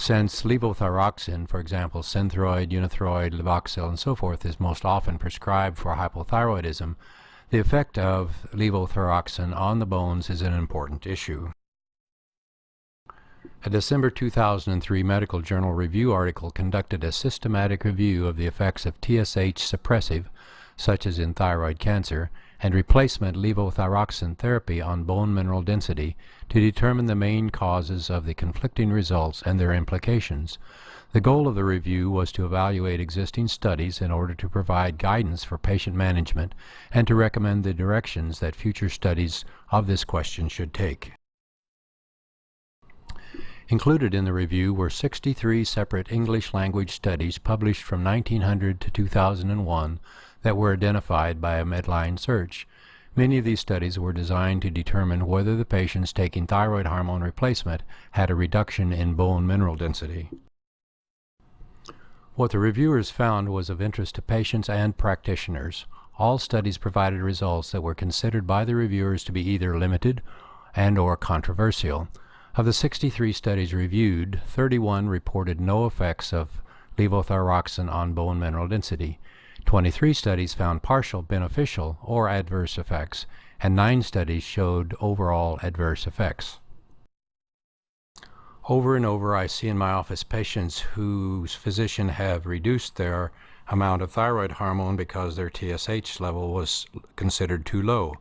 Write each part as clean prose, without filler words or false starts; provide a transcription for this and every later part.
Since levothyroxine, for example, Synthroid, Unithroid, Levoxil, and so forth, is most often prescribed for hypothyroidism, the effect of levothyroxine on the bones is an important issue. A December 2003 Medical Journal Review article conducted a systematic review of the effects of TSH suppressive, such as in thyroid cancer, and replacement levothyroxine therapy on bone mineral density to determine the main causes of the conflicting results and their implications. The goal of the review was to evaluate existing studies in order to provide guidance for patient management and to recommend the directions that future studies of this question should take. Included in the review were 63 separate English language studies published from 1900 to 2001 that were identified by a Medline search. Many of these studies were designed to determine whether the patients taking thyroid hormone replacement had a reduction in bone mineral density. What the reviewers found was of interest to patients and practitioners. All studies provided results that were considered by the reviewers to be either limited and/or controversial. Of the 63 studies reviewed, 31 reported no effects of levothyroxine on bone mineral density. 23 studies found partial beneficial or adverse effects, and 9 studies showed overall adverse effects. Over and over, I see in my office patients whose physician have reduced their amount of thyroid hormone because their TSH level was considered too low.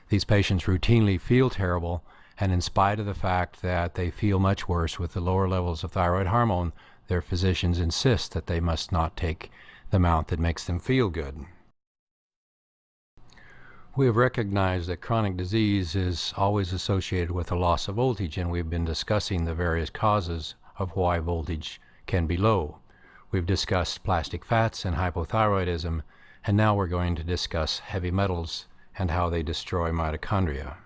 These patients routinely feel terrible, and in spite of the fact that they feel much worse with the lower levels of thyroid hormone, their physicians insist that they must not take the amount that makes them feel good. We have recognized that chronic disease is always associated with a loss of voltage, and we've been discussing the various causes of why voltage can be low. We've discussed plastic fats and hypothyroidism, and now we're going to discuss heavy metals and how they destroy mitochondria.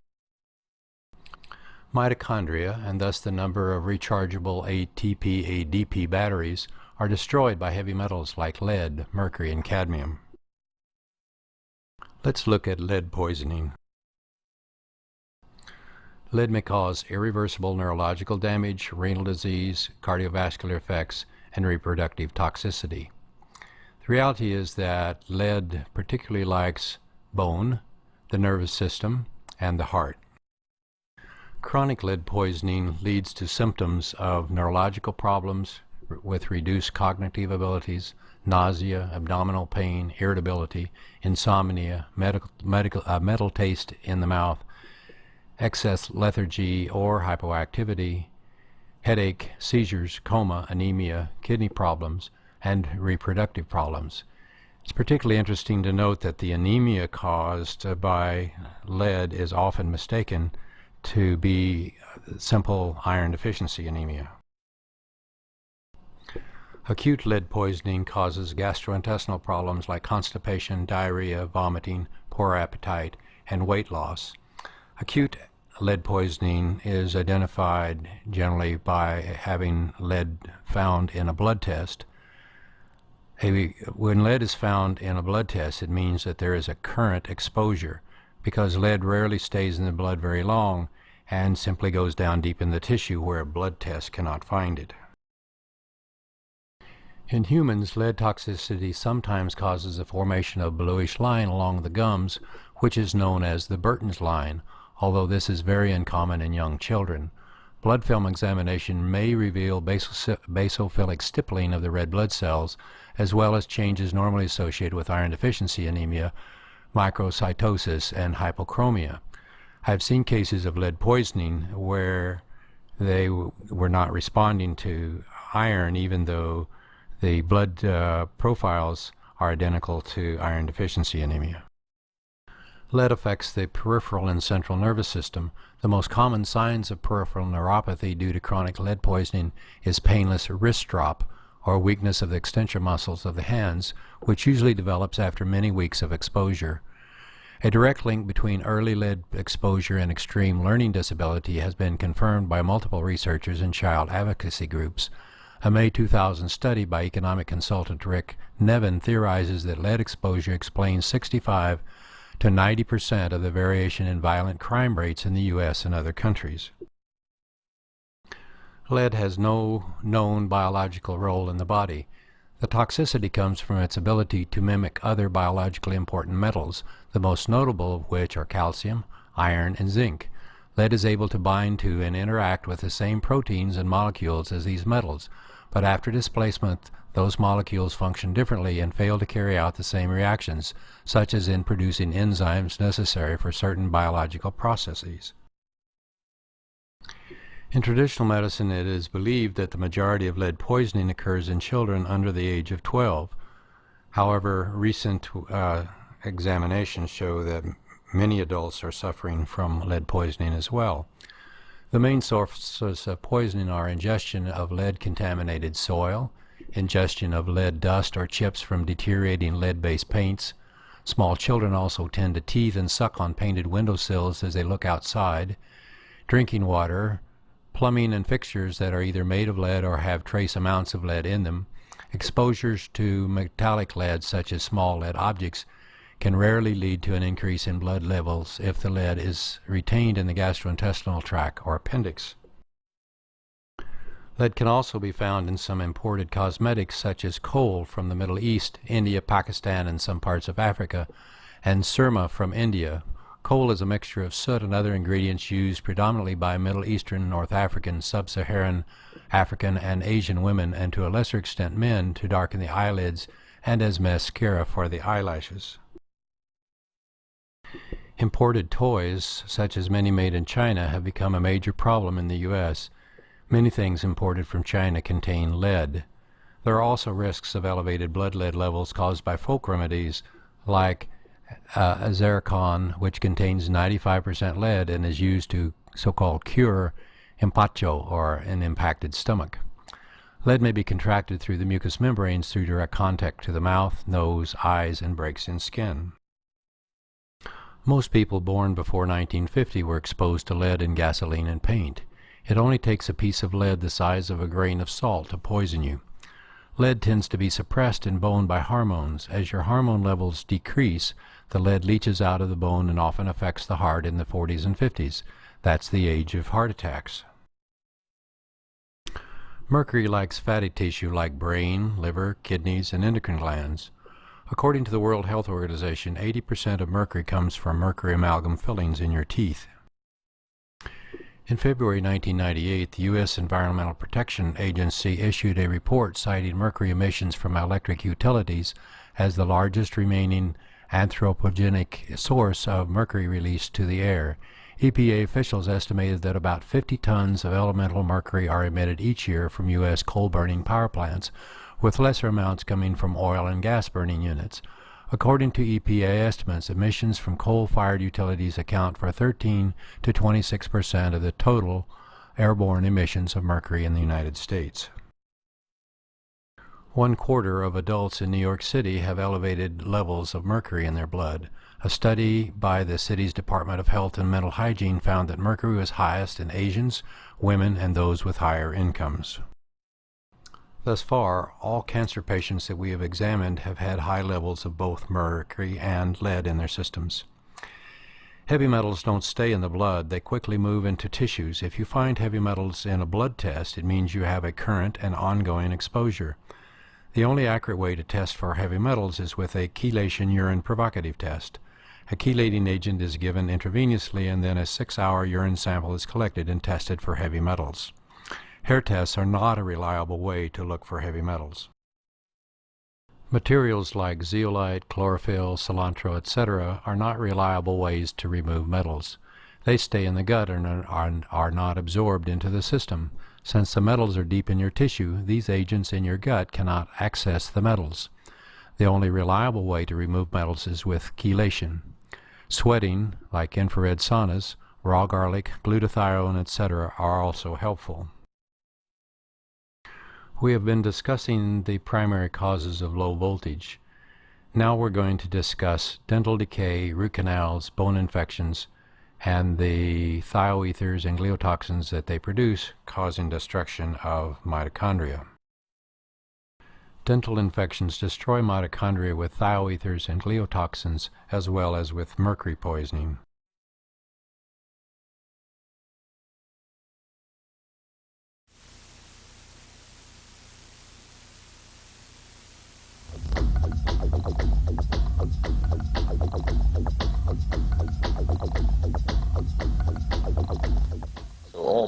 Mitochondria, and thus the number of rechargeable ATP-ADP batteries, are destroyed by heavy metals like lead, mercury, and cadmium. Let's look at lead poisoning. Lead may cause irreversible neurological damage, renal disease, cardiovascular effects, and reproductive toxicity. The reality is that lead particularly likes bone, the nervous system, and the heart. Chronic lead poisoning leads to symptoms of neurological problems with reduced cognitive abilities, nausea, abdominal pain, irritability, insomnia, metal taste in the mouth, excess lethargy or hypoactivity, headache, seizures, coma, anemia, kidney problems, and reproductive problems. It's particularly interesting to note that the anemia caused by lead is often mistaken to be simple iron deficiency anemia. Acute lead poisoning causes gastrointestinal problems like constipation, diarrhea, vomiting, poor appetite, and weight loss. Acute lead poisoning is identified generally by having lead found in a blood test. When lead is found in a blood test, it means that there is a current exposure, because lead rarely stays in the blood very long and simply goes down deep in the tissue where a blood test cannot find it. In humans, lead toxicity sometimes causes the formation of a bluish line along the gums, which is known as the Burton's line, although this is very uncommon in young children. Blood film examination may reveal basophilic stippling of the red blood cells, as well as changes normally associated with iron deficiency anemia, microcytosis, and hypochromia. I've seen cases of lead poisoning where they were not responding to iron, even though the blood profiles are identical to iron deficiency anemia. Lead affects the peripheral and central nervous system. The most common signs of peripheral neuropathy due to chronic lead poisoning is painless wrist drop or weakness of the extensor muscles of the hands, which usually develops after many weeks of exposure. A direct link between early lead exposure and extreme learning disability has been confirmed by multiple researchers and child advocacy groups. A May 2000 study by economic consultant Rick Nevin theorizes that lead exposure explains 65 to 90% of the variation in violent crime rates in the U.S. and other countries. Lead has no known biological role in the body. The toxicity comes from its ability to mimic other biologically important metals, the most notable of which are calcium, iron, and zinc. Lead is able to bind to and interact with the same proteins and molecules as these metals, but after displacement, those molecules function differently and fail to carry out the same reactions, such as in producing enzymes necessary for certain biological processes. In traditional medicine, it is believed that the majority of lead poisoning occurs in children under the age of 12. However, recent examinations show that many adults are suffering from lead poisoning as well. The main sources of poisoning are ingestion of lead-contaminated soil, ingestion of lead dust or chips from deteriorating lead-based paints. Small children also tend to teeth and suck on painted windowsills as they look outside. Drinking water, plumbing and fixtures that are either made of lead or have trace amounts of lead in them. Exposures to metallic lead, such as small lead objects, can rarely lead to an increase in blood levels if the lead is retained in the gastrointestinal tract or appendix. Lead can also be found in some imported cosmetics such as coal from the Middle East, India, Pakistan, and some parts of Africa, and surma from India. Coal is a mixture of soot and other ingredients used predominantly by Middle Eastern, North African, Sub-Saharan African, and Asian women, and to a lesser extent men, to darken the eyelids and as mascara for the eyelashes. Imported toys, such as many made in China, have become a major problem in the U.S. Many things imported from China contain lead. There are also risks of elevated blood lead levels caused by folk remedies like Azaricon, which contains 95% lead and is used to so-called cure empacho, or an impacted stomach. Lead may be contracted through the mucous membranes through direct contact to the mouth, nose, eyes, and breaks in skin. Most people born before 1950 were exposed to lead in gasoline and paint. It only takes a piece of lead the size of a grain of salt to poison you. Lead tends to be suppressed in bone by hormones. As your hormone levels decrease, the lead leaches out of the bone and often affects the heart in the 40s and 50s. That's the age of heart attacks. Mercury likes fatty tissue like brain, liver, kidneys, and endocrine glands. According to the World Health Organization, 80% of mercury comes from mercury amalgam fillings in your teeth. In February 1998, the U.S. Environmental Protection Agency issued a report citing mercury emissions from electric utilities as the largest remaining anthropogenic source of mercury released to the air. EPA officials estimated that about 50 tons of elemental mercury are emitted each year from U.S. coal-burning power plants, with lesser amounts coming from oil and gas burning units. According to EPA estimates, emissions from coal-fired utilities account for 13 to 26% of the total airborne emissions of mercury in the United States. 1/4 of adults in New York City have elevated levels of mercury in their blood. A study by the city's Department of Health and Mental Hygiene found that mercury was highest in Asians, women, and those with higher incomes. Thus far, all cancer patients that we have examined have had high levels of both mercury and lead in their systems. Heavy metals don't stay in the blood, they quickly move into tissues. If you find heavy metals in a blood test, it means you have a current and ongoing exposure. The only accurate way to test for heavy metals is with a chelation urine provocative test. A chelating agent is given intravenously, and then a 6-hour urine sample is collected and tested for heavy metals. Hair tests are not a reliable way to look for heavy metals. Materials like zeolite, chlorophyll, cilantro, etc. are not reliable ways to remove metals. They stay in the gut and are not absorbed into the system. Since the metals are deep in your tissue, these agents in your gut cannot access the metals. The only reliable way to remove metals is with chelation. Sweating, like infrared saunas, raw garlic, glutathione, etc. are also helpful. We have been discussing the primary causes of low voltage. Now we're going to discuss dental decay, root canals, bone infections, and the thioethers and gliotoxins that they produce, causing destruction of mitochondria. Dental infections destroy mitochondria with thioethers and gliotoxins, as well as with mercury poisoning.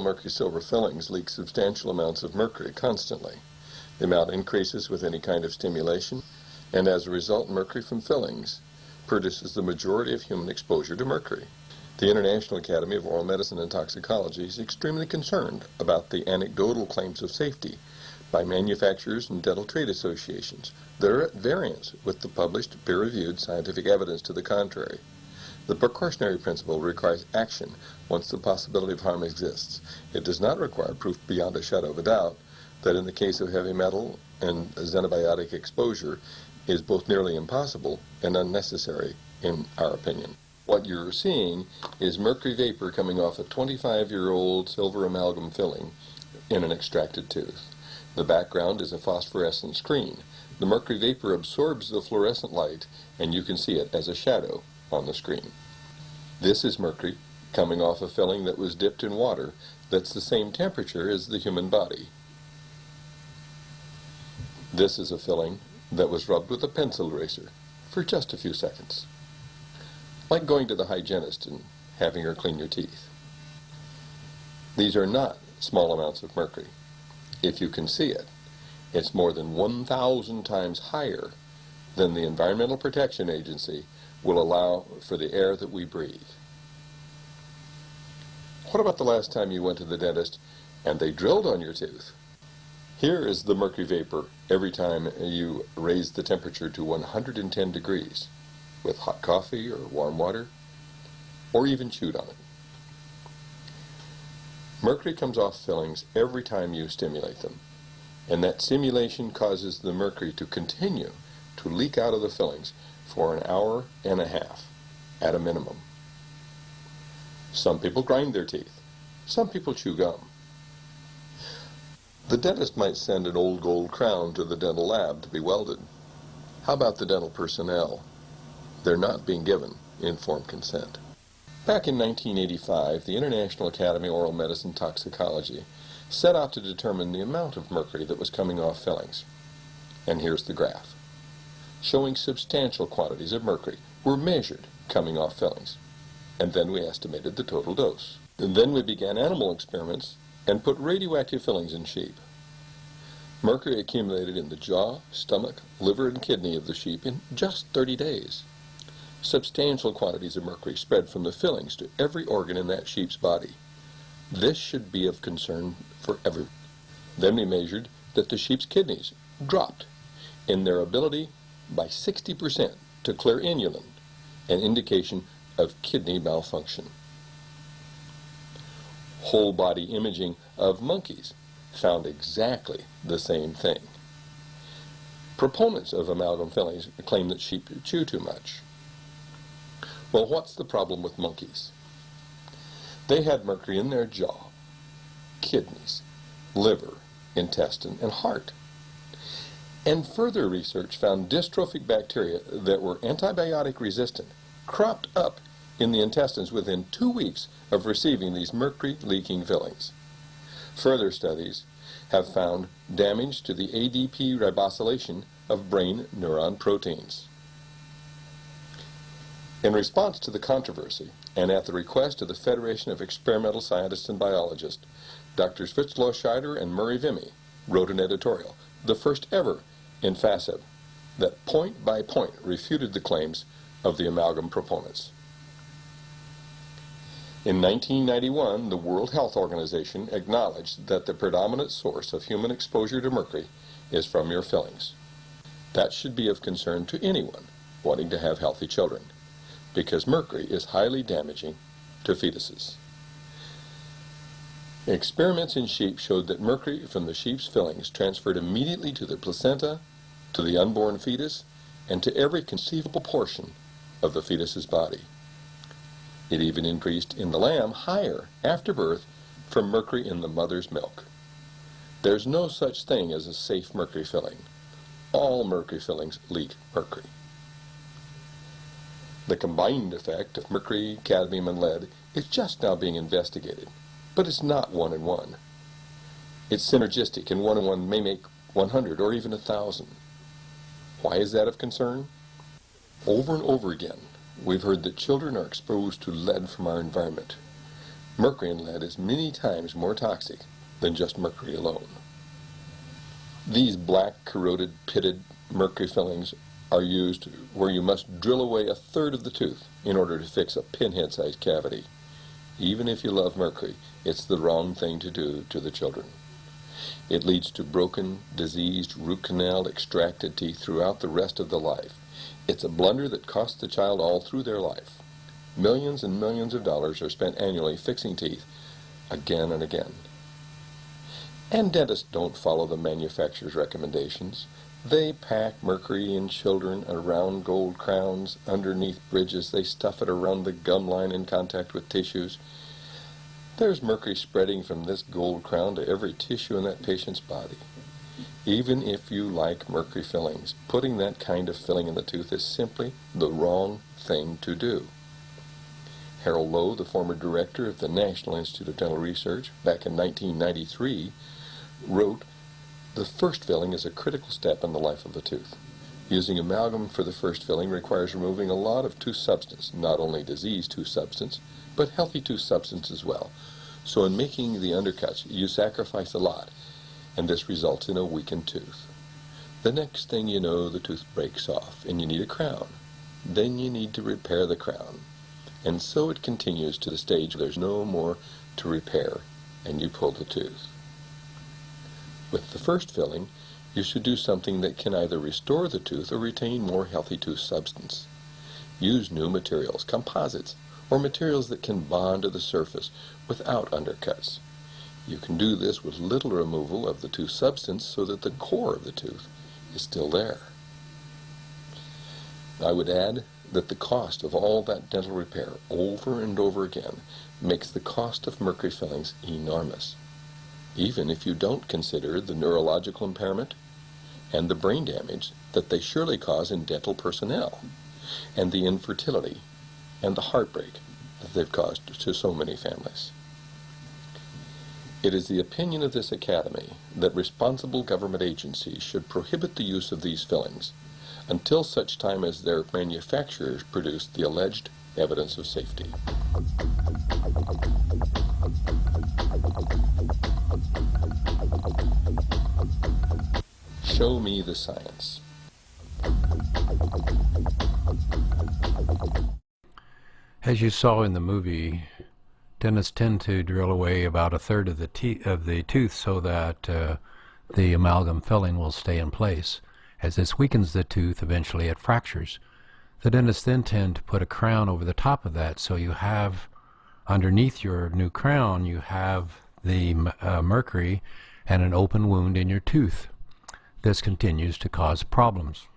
mercury silver fillings leak substantial amounts of mercury constantly. The amount increases with any kind of stimulation, and as a result, mercury from fillings produces the majority of human exposure to mercury. The International Academy of Oral Medicine and Toxicology is extremely concerned about the anecdotal claims of safety by manufacturers and dental trade associations that are at variance with the published peer-reviewed scientific evidence to the contrary. The precautionary principle requires action once the possibility of harm exists. It does not require proof beyond a shadow of a doubt that in the case of heavy metal and xenobiotic exposure is both nearly impossible and unnecessary, in our opinion. What you're seeing is mercury vapor coming off a 25-year-old silver amalgam filling in an extracted tooth. The background is a phosphorescent screen. The mercury vapor absorbs the fluorescent light, and you can see it as a shadow on the screen. This is mercury coming off a filling that was dipped in water that's the same temperature as the human body. This is a filling that was rubbed with a pencil eraser for just a few seconds. Like going to the hygienist and having her clean your teeth. These are not small amounts of mercury. If you can see it, it's more than 1,000 times higher than the Environmental Protection Agency will allow for the air that we breathe. What about the last time you went to the dentist and they drilled on your tooth? Here is the mercury vapor every time you raise the temperature to 110 degrees with hot coffee or warm water, or even chewed on it. Mercury comes off fillings every time you stimulate them, and that stimulation causes the mercury to continue to leak out of the fillings for an hour and a half at a minimum. Some people grind their teeth. Some people chew gum. The dentist might send an old gold crown to the dental lab to be welded. How about the dental personnel? They're not being given informed consent. Back in 1985, the International Academy of Oral Medicine and Toxicology set out to determine the amount of mercury that was coming off fillings. And here's the graph, showing substantial quantities of mercury were measured coming off fillings. And then we estimated the total dose. And then we began animal experiments and put radioactive fillings in sheep. Mercury accumulated in the jaw, stomach, liver, and kidney of the sheep in just 30 days. Substantial quantities of mercury spread from the fillings to every organ in that sheep's body. This should be of concern for everyone. Then we measured that the sheep's kidneys dropped in their ability by 60% to clear inulin, an indication of kidney malfunction. Whole body imaging of monkeys found exactly the same thing. Proponents of amalgam fillings claim that sheep chew too much. Well, what's the problem with monkeys? They had mercury in their jaw, kidneys, liver, intestine, and heart. And further research found dystrophic bacteria that were antibiotic resistant cropped up in the intestines within 2 weeks of receiving these mercury-leaking fillings. Further studies have found damage to the ADP ribosylation of brain neuron proteins. In response to the controversy, and at the request of the Federation of Experimental Scientists and Biologists, Drs. Fitzlow-Scheider and Murray Vimy wrote an editorial, the first ever in FASEB, that point by point refuted the claims of the amalgam proponents. In 1991, the World Health Organization acknowledged that the predominant source of human exposure to mercury is from your fillings. That should be of concern to anyone wanting to have healthy children, because mercury is highly damaging to fetuses. Experiments in sheep showed that mercury from the sheep's fillings transferred immediately to the placenta, to the unborn fetus, and to every conceivable portion of the fetus's body. It even increased in the lamb higher after birth from mercury in the mother's milk. There's no such thing as a safe mercury filling. All mercury fillings leak mercury. The combined effect of mercury, cadmium, and lead is just now being investigated, but it's not 1 and 1. It's synergistic, and 1 and 1 may make 100 or even 1,000. Why is that of concern? Over and over again, we've heard that children are exposed to lead from our environment. Mercury in lead is many times more toxic than just mercury alone. These black, corroded, pitted mercury fillings are used where you must drill away a third of the tooth in order to fix a pinhead-sized cavity. Even if you love mercury, it's the wrong thing to do to the children. It leads to broken, diseased, root canal extracted teeth throughout the rest of the life. It's a blunder that costs the child all through their life. Millions and millions of dollars are spent annually fixing teeth again and again. And dentists don't follow the manufacturer's recommendations. They pack mercury in children around gold crowns, underneath bridges. They stuff it around the gum line in contact with tissues. There's mercury spreading from this gold crown to every tissue in that patient's body. Even if you like mercury fillings, putting that kind of filling in the tooth is simply the wrong thing to do. Harold Lowe, the former director of the National Institute of Dental Research, back in 1993, wrote, "The first filling is a critical step in the life of the tooth. Using amalgam for the first filling requires removing a lot of tooth substance, not only diseased tooth substance, but healthy tooth substance as well. So in making the undercuts, you sacrifice a lot, and this results in a weakened tooth. The next thing you know, the tooth breaks off, and you need a crown. Then you need to repair the crown. And so it continues to the stage where there's no more to repair, and you pull the tooth. With the first filling, you should do something that can either restore the tooth or retain more healthy tooth substance. Use new materials, composites, or materials that can bond to the surface without undercuts. You can do this with little removal of the tooth substance so that the core of the tooth is still there. I would add that the cost of all that dental repair over and over again makes the cost of mercury fillings enormous, even if you don't consider the neurological impairment and the brain damage that they surely cause in dental personnel, and the infertility and the heartbreak that they've caused to so many families. It is the opinion of this Academy that responsible government agencies should prohibit the use of these fillings until such time as their manufacturers produce the alleged evidence of safety. Show me the science. As you saw in the movie, dentists tend to drill away about a third of the tooth so that the amalgam filling will stay in place. As this weakens the tooth, eventually it fractures. The dentists then tend to put a crown over the top of that, so you have underneath your new crown you have the mercury and an open wound in your tooth. This continues to cause problems.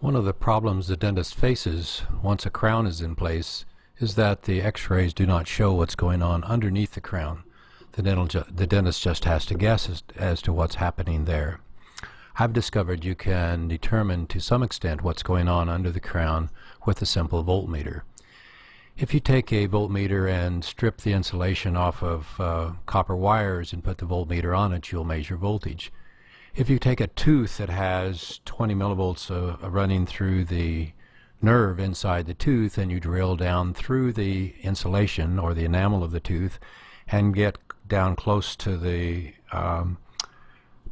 One of the problems the dentist faces once a crown is in place is that the x-rays do not show what's going on underneath the crown. The dentist just has to guess as to what's happening there. I've discovered you can determine to some extent what's going on under the crown with a simple voltmeter. If you take a voltmeter and strip the insulation off of copper wires and put the voltmeter on it, you'll measure voltage. If you take a tooth that has 20 millivolts running through the nerve inside the tooth and you drill down through the insulation or the enamel of the tooth and get down close to the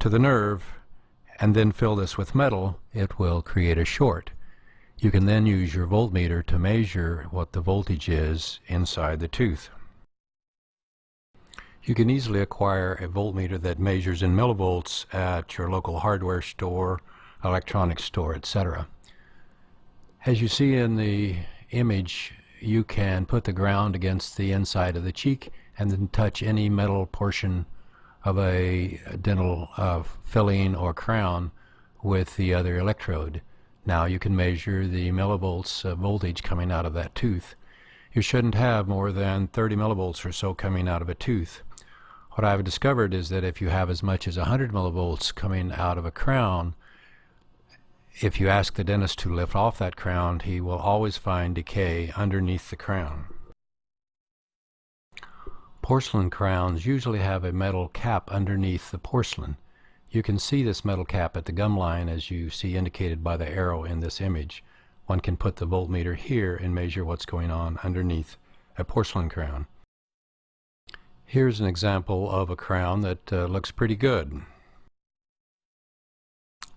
nerve and then fill this with metal, it will create a short. You can then use your voltmeter to measure what the voltage is inside the tooth. You can easily acquire a voltmeter that measures in millivolts at your local hardware store, electronics store, etc. As you see in the image, you can put the ground against the inside of the cheek and then touch any metal portion of a dental filling or crown with the other electrode. Now you can measure the millivolts voltage coming out of that tooth. You shouldn't have more than 30 millivolts or so coming out of a tooth. What I've discovered is that if you have as much as 100 millivolts coming out of a crown, if you ask the dentist to lift off that crown, he will always find decay underneath the crown. Porcelain crowns usually have a metal cap underneath the porcelain. You can see this metal cap at the gum line as you see indicated by the arrow in this image. One can put the voltmeter here and measure what's going on underneath a porcelain crown. Here's an example of a crown that looks pretty good.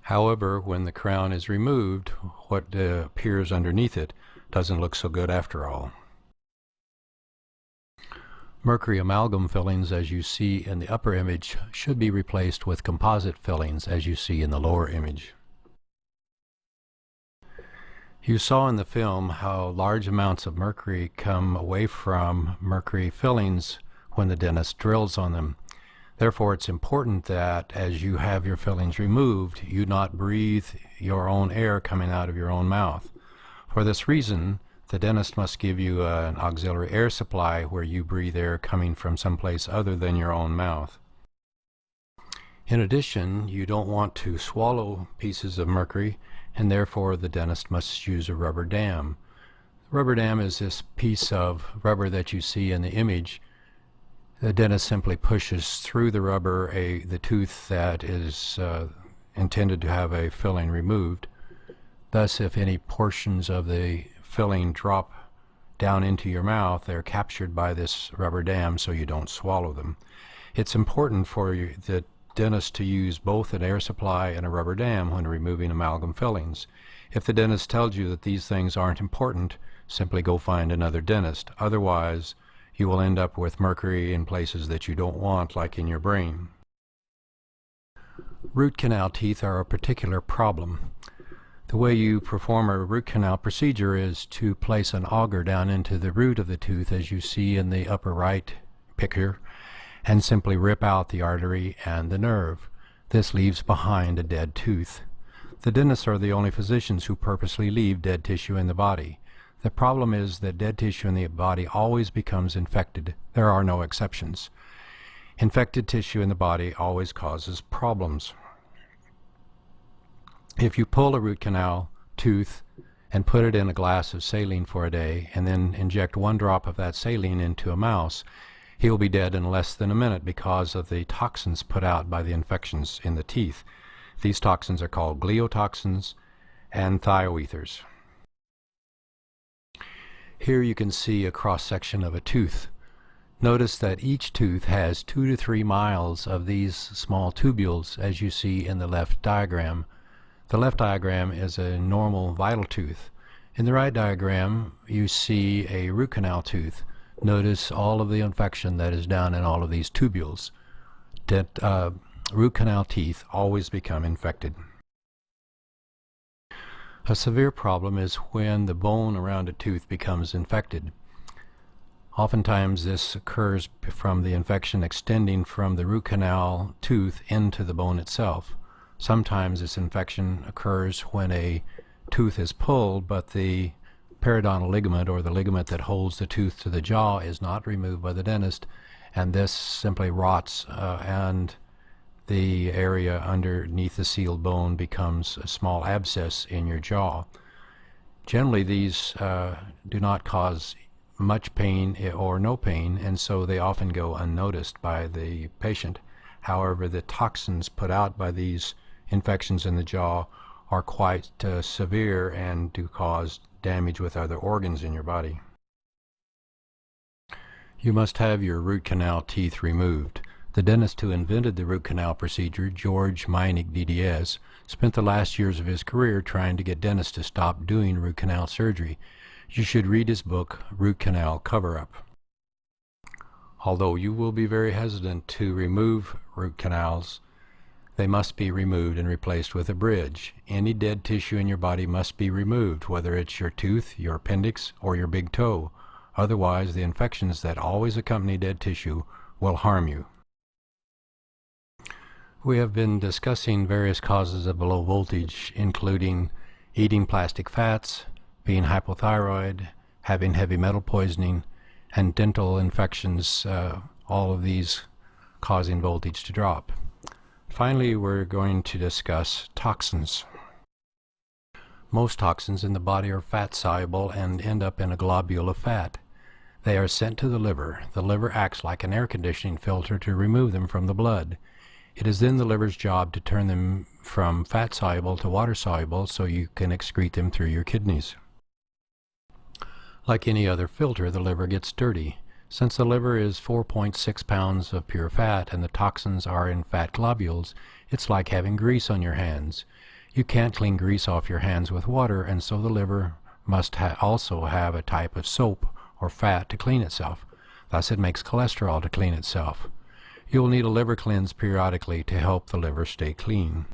However, when the crown is removed, what appears underneath it doesn't look so good after all. Mercury amalgam fillings, as you see in the upper image, should be replaced with composite fillings, as you see in the lower image. You saw in the film how large amounts of mercury come away from mercury fillings when the dentist drills on them. Therefore, it's important that as you have your fillings removed, you not breathe your own air coming out of your own mouth. For this reason, the dentist must give you an auxiliary air supply where you breathe air coming from someplace other than your own mouth. In addition, you don't want to swallow pieces of mercury, and therefore the dentist must use a rubber dam. The rubber dam is this piece of rubber that you see in the image. The dentist simply pushes through the rubber the tooth that is intended to have a filling removed. Thus, if any portions of the filling drop down into your mouth, they're captured by this rubber dam so you don't swallow them. It's important for the dentist to use both an air supply and a rubber dam when removing amalgam fillings. If the dentist tells you that these things aren't important, simply go find another dentist. Otherwise, you will end up with mercury in places that you don't want, like in your brain. Root canal teeth are a particular problem. The way you perform a root canal procedure is to place an auger down into the root of the tooth, as you see in the upper right picture, and simply rip out the artery and the nerve. This leaves behind a dead tooth. The dentists are the only physicians who purposely leave dead tissue in the body. The problem is that dead tissue in the body always becomes infected. There are no exceptions. Infected tissue in the body always causes problems. If you pull a root canal tooth and put it in a glass of saline for a day and then inject 1 drop of that saline into a mouse, he will be dead in less than a minute because of the toxins put out by the infections in the teeth. These toxins are called gliotoxins and thioethers. Here you can see a cross-section of a tooth. Notice that each tooth has 2 to 3 miles of these small tubules, as you see in the left diagram. The left diagram is a normal vital tooth. In the right diagram, you see a root canal tooth. Notice all of the infection that is down in all of these tubules. Root canal teeth always become infected. A severe problem is when the bone around a tooth becomes infected. Oftentimes this occurs from the infection extending from the root canal tooth into the bone itself. Sometimes this infection occurs when a tooth is pulled, but the periodontal ligament, or the ligament that holds the tooth to the jaw, is not removed by the dentist, and this simply rots and the area underneath the sealed bone becomes a small abscess in your jaw. Generally, these do not cause much pain or no pain, and so they often go unnoticed by the patient. However, the toxins put out by these infections in the jaw are quite severe and do cause damage with other organs in your body. You must have your root canal teeth removed. The dentist who invented the root canal procedure, George Meinig, DDS, spent the last years of his career trying to get dentists to stop doing root canal surgery. You should read his book, Root Canal Cover-Up. Although you will be very hesitant to remove root canals, they must be removed and replaced with a bridge. Any dead tissue in your body must be removed, whether it's your tooth, your appendix, or your big toe. Otherwise, the infections that always accompany dead tissue will harm you. We have been discussing various causes of low voltage, including eating plastic fats, being hypothyroid, having heavy metal poisoning, and dental infections, all of these causing voltage to drop. Finally, we're going to discuss toxins. Most toxins in the body are fat-soluble and end up in a globule of fat. They are sent to the liver. The liver acts like an air conditioning filter to remove them from the blood. It is then the liver's job to turn them from fat-soluble to water-soluble so you can excrete them through your kidneys. Like any other filter, the liver gets dirty. Since the liver is 4.6 pounds of pure fat and the toxins are in fat globules, it's like having grease on your hands. You can't clean grease off your hands with water, and so the liver must also have a type of soap or fat to clean itself. Thus it makes cholesterol to clean itself. You will need a liver cleanse periodically to help the liver stay clean.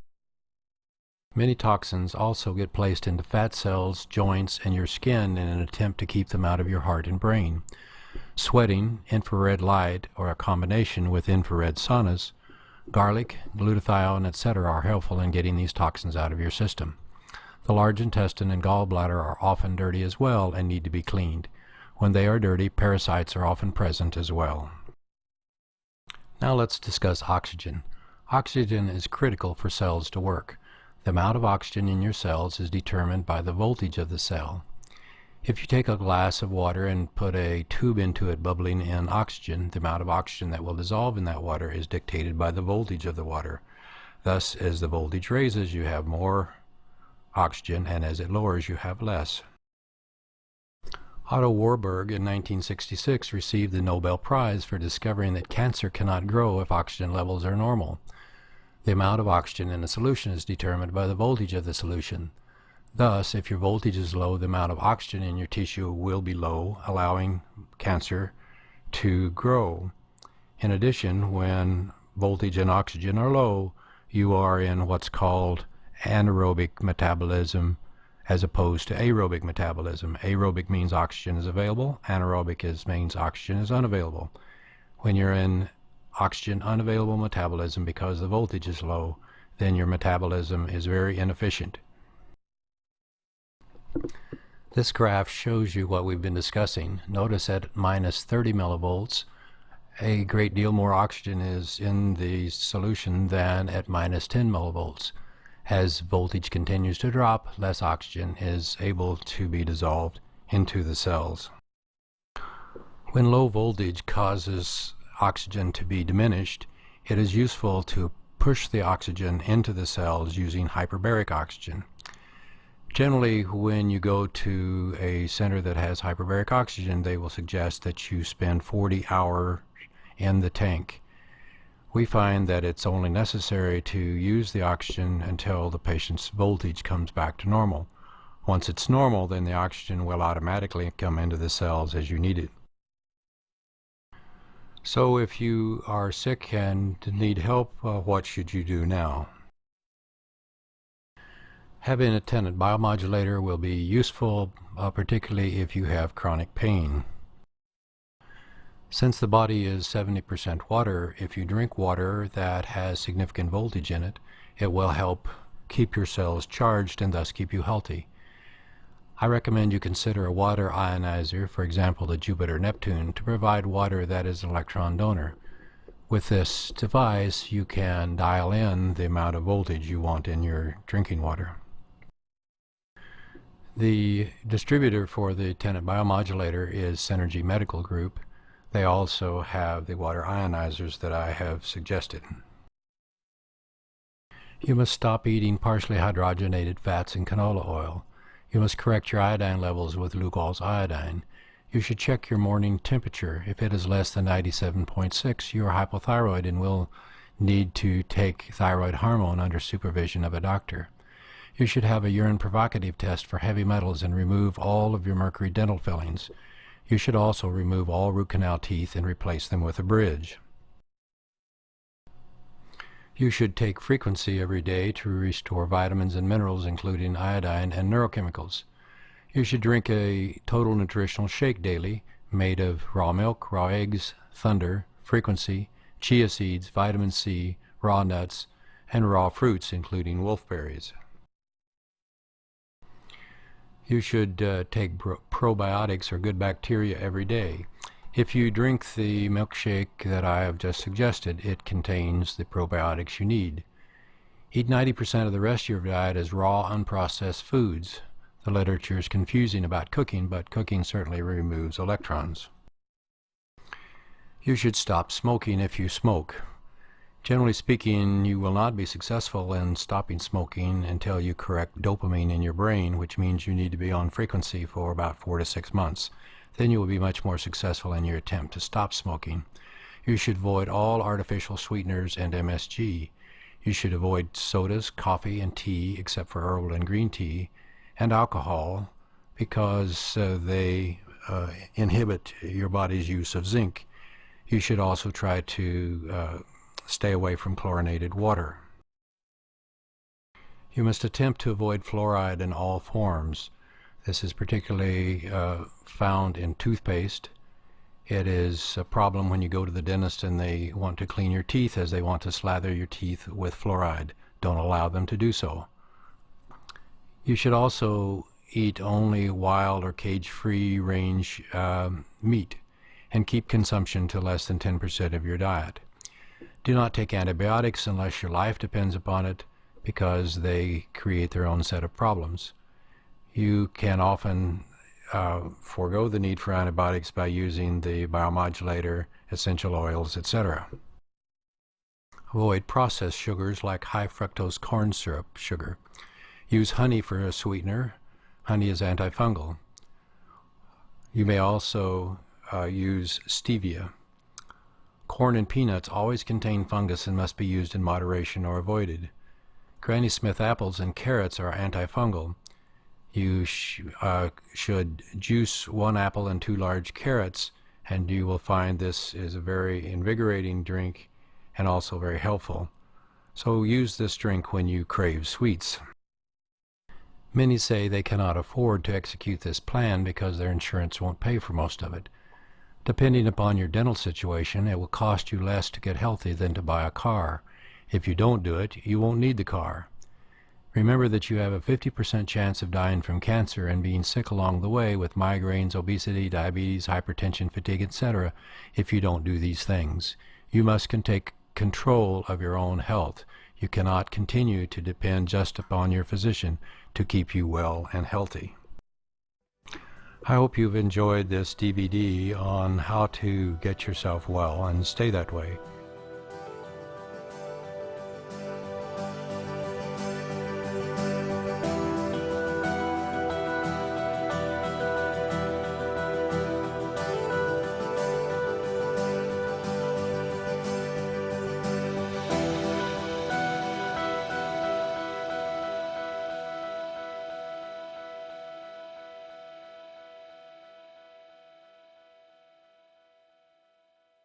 Many toxins also get placed into fat cells, joints, and your skin in an attempt to keep them out of your heart and brain. Sweating, infrared light, or a combination with infrared saunas, garlic, glutathione, etc. are helpful in getting these toxins out of your system. The large intestine and gallbladder are often dirty as well and need to be cleaned. When they are dirty, parasites are often present as well. Now let's discuss oxygen. Oxygen is critical for cells to work. The amount of oxygen in your cells is determined by the voltage of the cell. If you take a glass of water and put a tube into it bubbling in oxygen, the amount of oxygen that will dissolve in that water is dictated by the voltage of the water. Thus, as the voltage raises, you have more oxygen, and as it lowers, you have less. Otto Warburg in 1966 received the Nobel Prize for discovering that cancer cannot grow if oxygen levels are normal. The amount of oxygen in a solution is determined by the voltage of the solution. Thus, if your voltage is low, the amount of oxygen in your tissue will be low, allowing cancer to grow. In addition, when voltage and oxygen are low, you are in what's called anaerobic metabolism as opposed to aerobic metabolism. Aerobic means oxygen is available. Anaerobic means oxygen is unavailable. When you're in oxygen unavailable metabolism because the voltage is low, then your metabolism is very inefficient. This graph shows you what we've been discussing. Notice at minus 30 millivolts, a great deal more oxygen is in the solution than at minus 10 millivolts. As voltage continues to drop, less oxygen is able to be dissolved into the cells. When low voltage causes oxygen to be diminished, it is useful to push the oxygen into the cells using hyperbaric oxygen. Generally, when you go to a center that has hyperbaric oxygen, they will suggest that you spend 40 hours in the tank. We find that it's only necessary to use the oxygen until the patient's voltage comes back to normal. Once it's normal, then the oxygen will automatically come into the cells as you need it. So if you are sick and need help, what should you do now? Having a tennant biomodulator will be useful, particularly if you have chronic pain. Since the body is 70% water, if you drink water that has significant voltage in it, it will help keep your cells charged and thus keep you healthy. I recommend you consider a water ionizer, for example the Jupiter-Neptune, to provide water that is an electron donor. With this device, you can dial in the amount of voltage you want in your drinking water. The distributor for the tennant biomodulator is Synergy Medical Group. They also have the water ionizers that I have suggested. You must stop eating partially hydrogenated fats and canola oil. You must correct your iodine levels with Lugol's iodine. You should check your morning temperature. If it is less than 97.6, you are hypothyroid and will need to take thyroid hormone under supervision of a doctor. You should have a urine provocative test for heavy metals and remove all of your mercury dental fillings. You should also remove all root canal teeth and replace them with a bridge. You should take frequency every day to restore vitamins and minerals, including iodine and neurochemicals. You should drink a total nutritional shake daily, made of raw milk, raw eggs, thunder, frequency, chia seeds, vitamin C, raw nuts, and raw fruits, including wolfberries. You should take probiotics or good bacteria every day. If you drink the milkshake that I have just suggested, it contains the probiotics you need. Eat 90% of the rest of your diet as raw, unprocessed foods. The literature is confusing about cooking, but cooking certainly removes electrons. You should stop smoking if you smoke. Generally speaking, you will not be successful in stopping smoking until you correct dopamine in your brain, which means you need to be on frequency for about 4 to 6 months. Then you will be much more successful in your attempt to stop smoking. You should avoid all artificial sweeteners and MSG. You should avoid sodas, coffee, and tea, except for herbal and green tea, and alcohol, because they inhibit your body's use of zinc. You should also try to stay away from chlorinated water. You must attempt to avoid fluoride in all forms. This is particularly found in toothpaste. It is a problem when you go to the dentist and they want to clean your teeth as they want to slather your teeth with fluoride. Don't allow them to do so. You should also eat only wild or cage-free range meat and keep consumption to less than 10% of your diet. Do not take antibiotics unless your life depends upon it, because they create their own set of problems. You can often forego the need for antibiotics by using the biomodulator, essential oils, etc. Avoid processed sugars like high fructose corn syrup sugar. Use honey for a sweetener. Honey is antifungal. You may also use stevia. Corn and peanuts always contain fungus and must be used in moderation or avoided. Granny Smith apples and carrots are antifungal. You should juice 1 apple and 2 large carrots, and you will find this is a very invigorating drink and also very helpful. So use this drink when you crave sweets. Many say they cannot afford to execute this plan because their insurance won't pay for most of it. Depending upon your dental situation, it will cost you less to get healthy than to buy a car. If you don't do it, you won't need the car. Remember that you have a 50% chance of dying from cancer and being sick along the way with migraines, obesity, diabetes, hypertension, fatigue, etc. if you don't do these things. You must take control of your own health. You cannot continue to depend just upon your physician to keep you well and healthy. I hope you've enjoyed this DVD on how to get yourself well and stay that way.